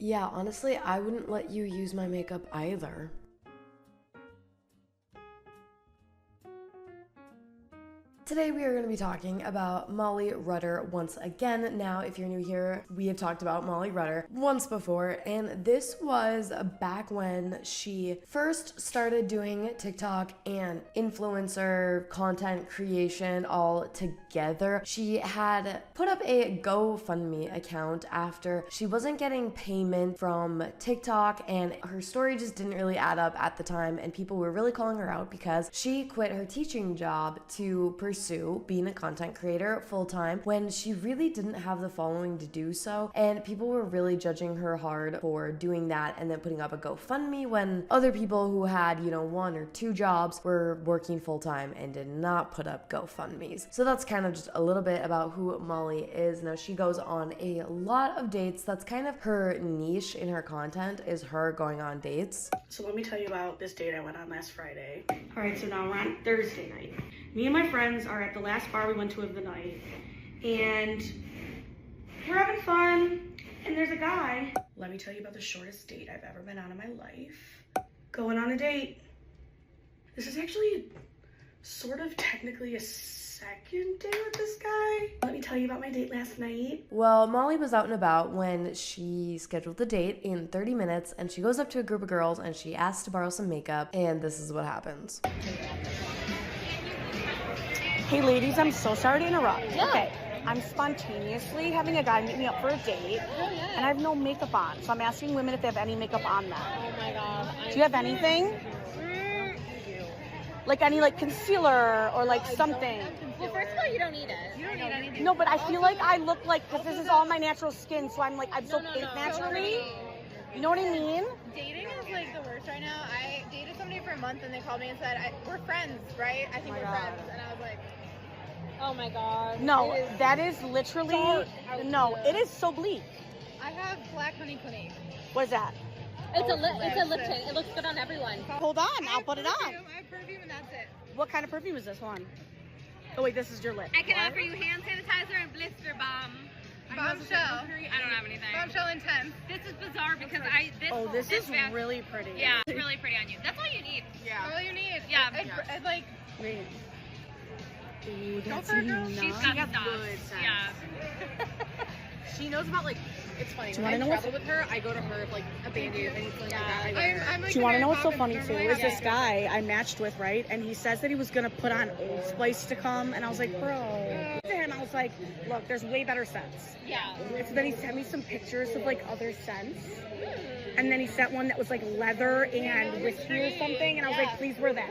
Yeah, honestly, I wouldn't let you use my makeup either. Today we are going to be talking about Molley Rutter once again. Now, if you're new here, we have talked about Molley Rutter once before, and this was back when she first started doing TikTok and influencer content creation all together. She had put up a GoFundMe account after she wasn't getting payment from TikTok, and her story just didn't really add up at the time, and people were really calling her out because she quit her teaching job to pursue being a content creator full-time when she really didn't have the following to do so, and people were really judging her hard for doing that and then putting up a GoFundMe when other people who had, you know, 1 or 2 jobs were working full-time and did not put up GoFundMes. So that's kind of just a little bit about who Molley is. Now, she goes on a lot of dates. That's kind of her niche in her content, is her going on dates. So let me tell you about this date I went on last Friday. All right, so now we're on Thursday night. Me and my friends are at the last bar we went to of the night, and we're having fun, and there's a guy. Let me tell you about the shortest date I've ever been on in my life. Going on a date. This is actually sort of technically a second date with this guy. Let me tell you about my date last night. Well, Molley was out and about when she scheduled the date in 30 minutes, and she goes up to a group of girls and she asks to borrow some makeup, and this is what happens. Hey ladies, I'm so sorry to interrupt. Yeah. Okay, I'm spontaneously having a guy meet me up for a date, and I have no makeup on, so I'm asking women if they have any makeup on them. Oh my god. Do you have anything? Like any concealer or something? Well, first of all, you don't need it. You don't need anything. No, but I feel like I look because this is all my natural skin, so I'm so pink naturally. You know what I mean? Dating is the worst right now. I dated somebody for a month and they called me and said, we're friends, right? I think we're friends. And I was like, oh my god. No, that is literally, no, it is so bleak. I have black honey clinique. What is that? It's a lip tint. It looks good on everyone. Hold on, I'll put it on. I have perfume and that's it. What kind of perfume is this one? Oh wait, this is your lip. I can offer you hand sanitizer and blister balm. Bombshell. I don't have anything. Bombshell intense. This is bizarre because this is really pretty. Yeah, it's really pretty on you. That's all you need. Yeah. All you need. Yeah. Wait. Ooh, that's girl. She's got stuff. Yeah. She knows about it's funny. Do you when want to I know travel with her, I go to her if a Band-Aid or anything like that. I'm do you want to know what's so funny too? Is this guy I matched with, right? And he says that he was gonna put on Old Spice to come, and I was like, bro. To him, I was like, look, there's way better scents. Yeah. And so then he sent me some pictures of other scents, and then he sent one that was leather and whiskey or something, and I was like, please wear that.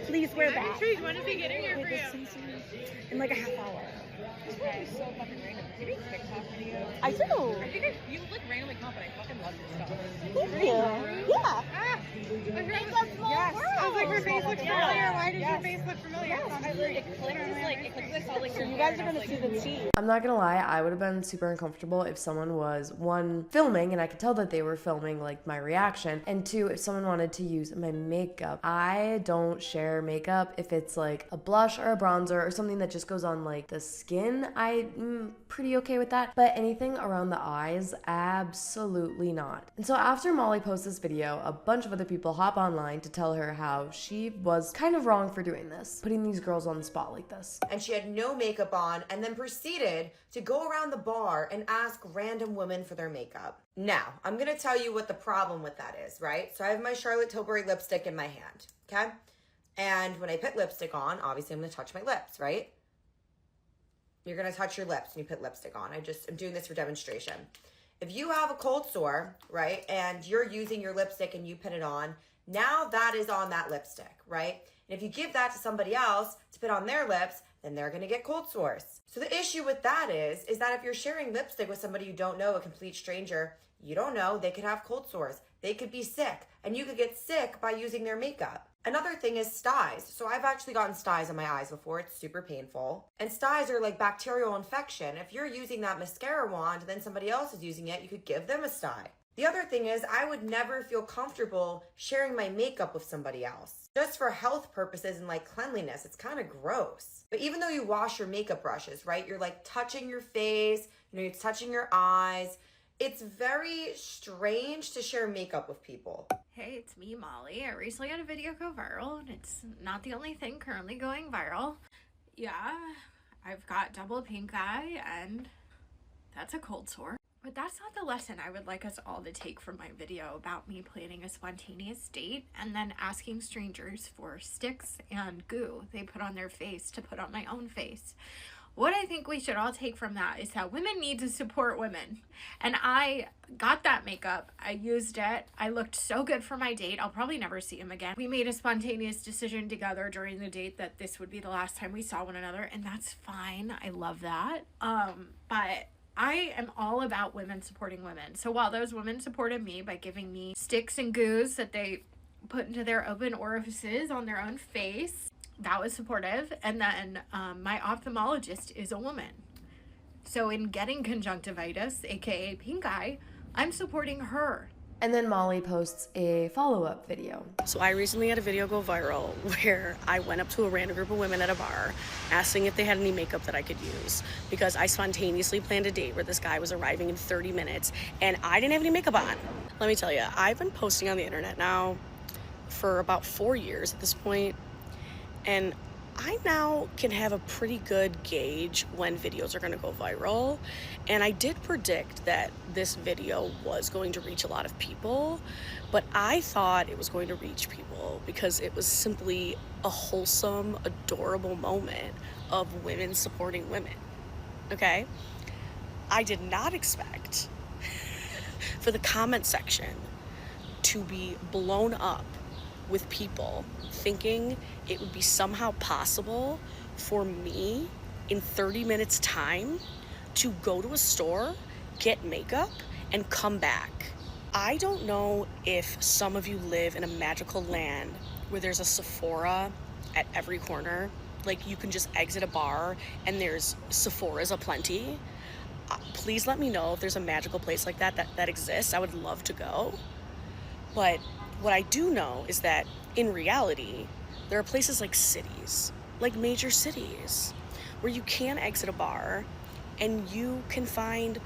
Please wear that. I'm intrigued. When is he getting here for you? In a half hour. Okay. So fucking random. Do you make TikTok videos? I do. I think you look randomly confident. I fucking love your stuff. Thank you. Yeah. Yes. I was like, her face looks familiar. Why does your face look familiar? So you guys are gonna see the tea. I'm not gonna lie, I would have been super uncomfortable if someone was, 1, filming, and I could tell that they were filming my reaction, and 2, if someone wanted to use my makeup. I don't share makeup if it's a blush or a bronzer or something that just goes on the skin. I'm pretty okay with that, but anything around the eyes, absolutely not. And so after Molley posts this video, a bunch of other people hop online to tell her how she was kind of wrong for doing this, putting these girls on the spot like this. And she had no makeup on and then proceeded to go around the bar and ask random women for their makeup. Now, I'm gonna tell you what the problem with that is, right? So I have my Charlotte Tilbury lipstick in my hand, okay? And when I put lipstick on, obviously I'm gonna touch my lips, right? You're gonna touch your lips when you put lipstick on. I'm doing this for demonstration. If you have a cold sore, right, and you're using your lipstick and you put it on, now that is on that lipstick, right? And if you give that to somebody else to put on their lips, then they're gonna get cold sores. So the issue with that is that if you're sharing lipstick with somebody you don't know, a complete stranger, you don't know, they could have cold sores. They could be sick, and you could get sick by using their makeup. Another thing is styes. So I've actually gotten styes on my eyes before. It's super painful. And styes are bacterial infection. If you're using that mascara wand, then somebody else is using it, you could give them a stye. The other thing is I would never feel comfortable sharing my makeup with somebody else. Just for health purposes and cleanliness, it's kind of gross. But even though you wash your makeup brushes, right, you're touching your face, you're touching your eyes, It's very strange to share makeup with people. Hey, it's me, Molly. I recently had a video go viral, and it's not the only thing currently going viral. Yeah, I've got double pink eye, and that's a cold sore. But that's not the lesson I would like us all to take from my video about me planning a spontaneous date and then asking strangers for sticks and goo they put on their face to put on my own face. What I think we should all take from that is that women need to support women. And I got that makeup. I used it. I looked so good for my date. I'll probably never see him again. We made a spontaneous decision together during the date that this would be the last time we saw one another, and that's fine. I love that. But I am all about women supporting women. So while those women supported me by giving me sticks and goos that they put into their open orifices on their own face, that was supportive. And then my ophthalmologist is a woman. So in getting conjunctivitis, aka pink eye, I'm supporting her. And then Molly posts a follow-up video. So I recently had a video go viral where I went up to a random group of women at a bar asking if they had any makeup that I could use, because I spontaneously planned a date where this guy was arriving in 30 minutes and I didn't have any makeup on. Let me tell you, I've been posting on the internet now for about 4 years at this point, and I now can have a pretty good gauge when videos are going to go viral. And I did predict that this video was going to reach a lot of people, but I thought it was going to reach people because it was simply a wholesome, adorable moment of women supporting women, okay? I did not expect for the comment section to be blown up with people thinking it would be somehow possible for me in 30 minutes time to go to a store, get makeup, and come back. I don't know if some of you live in a magical land where there's a Sephora at every corner. Like, you can just exit a bar and there's Sephora's aplenty. Please let me know if there's a magical place like that exists. I would love to go. But what I do know is that in reality, there are places like cities, like major cities, where you can exit a bar and you can find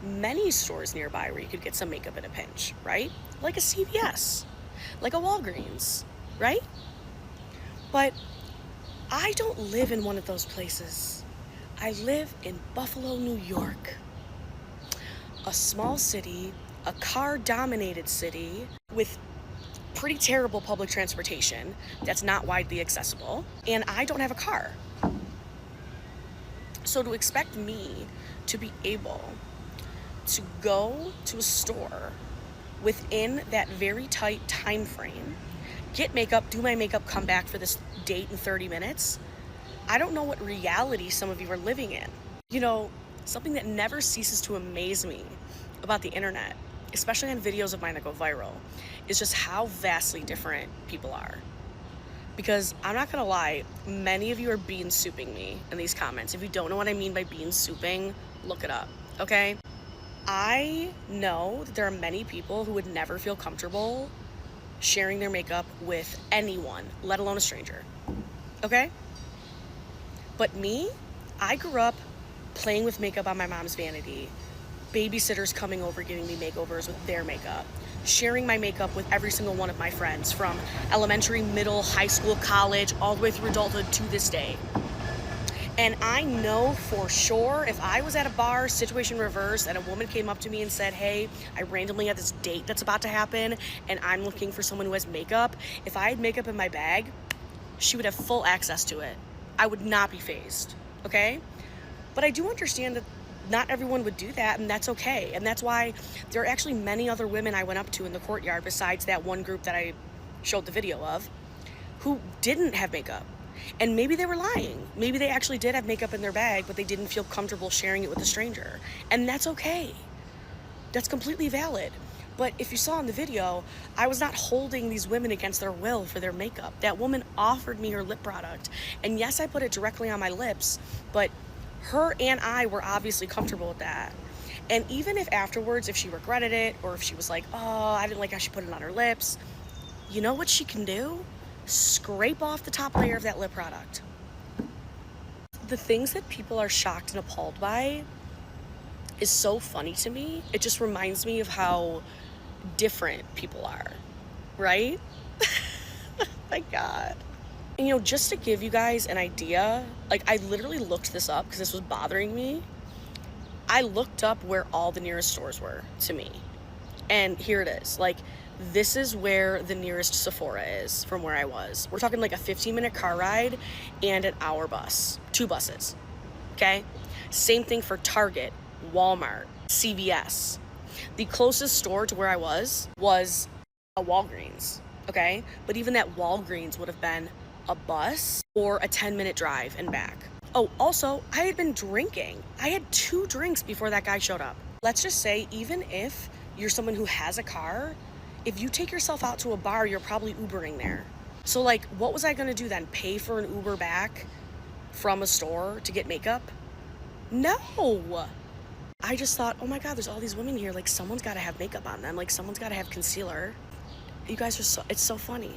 many stores nearby where you could get some makeup in a pinch, right? Like a CVS, like a Walgreens, right? But I don't live in one of those places. I live in Buffalo, New York, a small city, a car-dominated city with pretty terrible public transportation that's not widely accessible, and I don't have a car. So to expect me to be able to go to a store within that very tight time frame, get makeup, do my makeup, come back for this date in 30 minutes, I don't know what reality some of you are living in. You know, something that never ceases to amaze me about the internet, especially on videos of mine that go viral, is just how vastly different people are. Because I'm not gonna lie, many of you are bean souping me in these comments. If you don't know what I mean by bean souping, look it up, okay? I know that there are many people who would never feel comfortable sharing their makeup with anyone, let alone a stranger, okay? But me, I grew up playing with makeup on my mom's vanity, babysitters coming over giving me makeovers with their makeup, sharing my makeup with every single one of my friends from elementary, middle, high school, college, all the way through adulthood to this day. And I know for sure if I was at a bar, situation reversed, and a woman came up to me and said, hey, I randomly had this date that's about to happen and I'm looking for someone who has makeup, if I had makeup in my bag, she would have full access to it. I would not be fazed, okay? But I do understand that not everyone would do that, and that's okay. And that's why there are actually many other women I went up to in the courtyard besides that one group that I showed the video of who didn't have makeup. And maybe they were lying. Maybe they actually did have makeup in their bag, but they didn't feel comfortable sharing it with a stranger. And that's okay. That's completely valid. But if you saw in the video, I was not holding these women against their will for their makeup. That woman offered me her lip product. And yes, I put it directly on my lips, but her and I were obviously comfortable with that. And even if afterwards, if she regretted it, or if she was like, oh, I didn't like how she put it on her lips, you know what she can do? Scrape off the top layer of that lip product. The things that people are shocked and appalled by is so funny to me. It just reminds me of how different people are, right? My God. And you know, just to give you guys an idea, like I literally looked this up because this was bothering me. I looked up where all the nearest stores were to me. And here it is. Like, this is where the nearest Sephora is from where I was. We're talking like a 15-minute car ride and an hour bus. 2 buses. Okay? Same thing for Target, Walmart, CVS. The closest store to where I was a Walgreens. Okay? But even that Walgreens would have been a bus or a 10-minute drive and back. Oh, also, I had been drinking. I had 2 drinks before that guy showed up. Let's just say, even if you're someone who has a car, if you take yourself out to a bar, you're probably Ubering there. So like, what was I gonna do then? Pay for an Uber back from a store to get makeup? No. I just thought, oh my God, there's all these women here. Like, someone's gotta have makeup on them. Like, someone's gotta have concealer. You guys are it's so funny.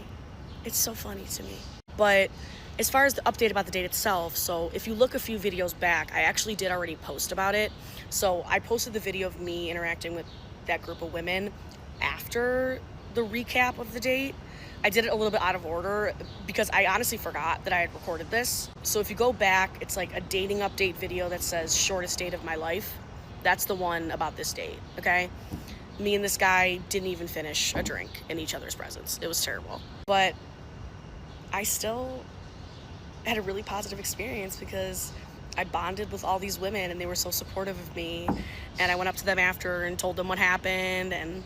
It's so funny to me. But as far as the update about the date itself, so if you look a few videos back, I actually did already post about it. So I posted the video of me interacting with that group of women after the recap of the date. I did it a little bit out of order because I honestly forgot that I had recorded this. So if you go back, it's like a dating update video that says shortest date of my life. That's the one about this date, okay? Me and this guy didn't even finish a drink in each other's presence. It was terrible. But I still had a really positive experience because I bonded with all these women and they were so supportive of me. And I went up to them after and told them what happened, and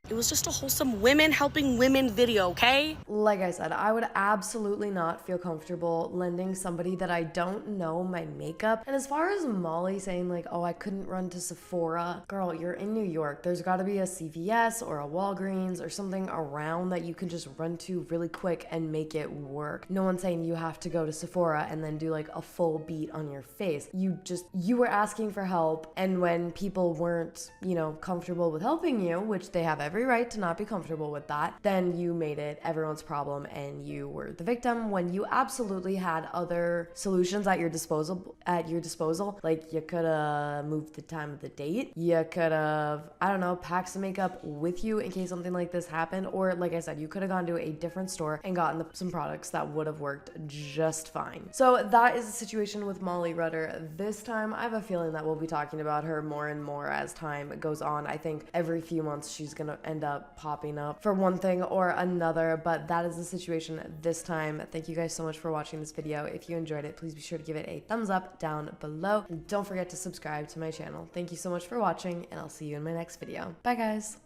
it was just a wholesome women helping women video, okay? Like I said, I would absolutely not feel comfortable lending somebody that I don't know my makeup. And as far as Molly saying like, oh, I couldn't run to Sephora, girl, you're in New York. There's gotta be a CVS or a Walgreens or something around that you can just run to really quick and make it work. No one's saying you have to go to Sephora and then do like a full beat on your face. You were asking for help, and when people weren't, you know, comfortable with helping you, which they have every right to not be comfortable with that, then you made it everyone's problem and you were the victim when you absolutely had other solutions at your disposal. Like, you could have moved the time of the date, you could have, I don't know, packed some makeup with you in case something like this happened, or like I said, you could have gone to a different store and gotten some products that would have worked just fine. So that is the situation with Molly Rutter. This time I have a feeling that we'll be talking about her more and more as time goes on. I think every few months she's gonna end up popping up for one thing or another, but that is the situation this time. Thank you guys so much for watching this video. If you enjoyed it, please be sure to give it a thumbs up down below, and don't forget to subscribe to my channel. Thank you so much for watching, and I'll see you in my next video. Bye guys.